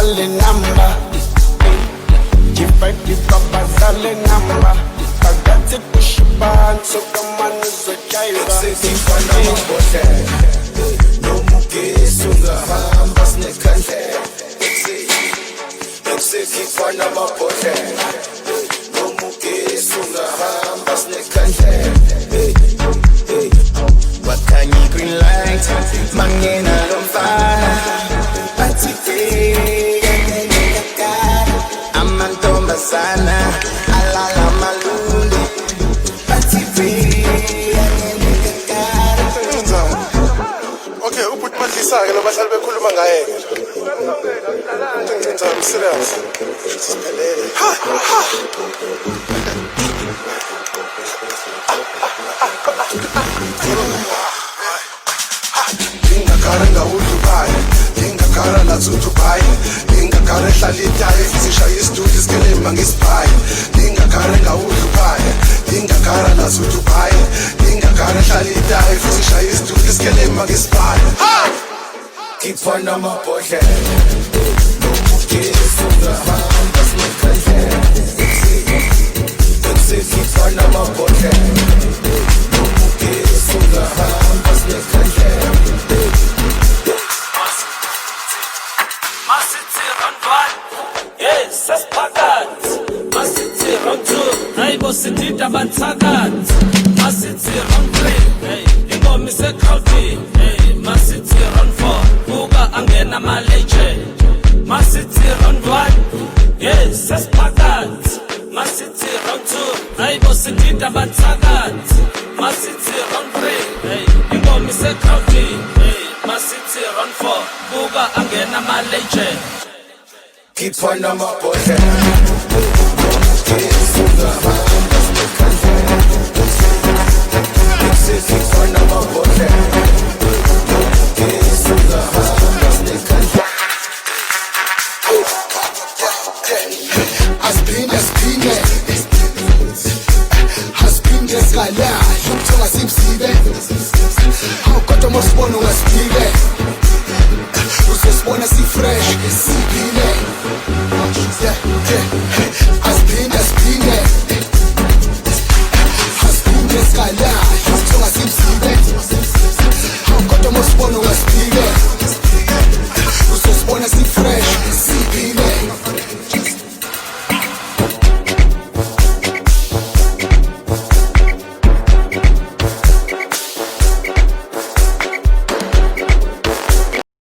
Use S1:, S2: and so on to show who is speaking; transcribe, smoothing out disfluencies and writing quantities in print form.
S1: bazale namba Jipaiti kwa bazale namba Kagati kushiban soka manu zojaiba
S2: Kifana mabote No muke sunga hambas nekande Kifana mabote No muke sunga hambas nekande Wakanyi green light Mangena lomfana Atite Amantomba sana Alala malundi Atite
S3: Okay, ubhuti Madlisake lo bahlali bekhuluma ngaye ke. Ngicela serious. Siphelele. Ingakara ngawudubai, ingakara latsudubai, ingakara hlalitaye sishaya istudio skelema ngisibhayi, ingakara ngawudubai, ingakara latsudubai, ingakara hlalitaye sishaya istudio skelema ngisibhayi.
S2: Kifana mabote No muke sunga hambas nekande Kifana mabote No muke sunga hambas nekande
S4: Masiti round one, yes, saspakat. Masiti round two, naibo sidida bantakat. Masiti round three, hey, ingomi se crowdy. Hey, Masiti round four, buga angena maleje. Masiti round one, yes, saspakat. Masiti round two, naibo sidida bantakat. Masiti round three, hey, ingomi se crowdy. Hey, Masiti round four, buga angena maleje.
S2: Kifana mabote No muke sunga hambas nekande Kifana mabote No muke sunga hambas nekande
S1: Aspinde skala Yukuthola simsibe Kodwa mosibona ungasipile Uzosibona si-fresh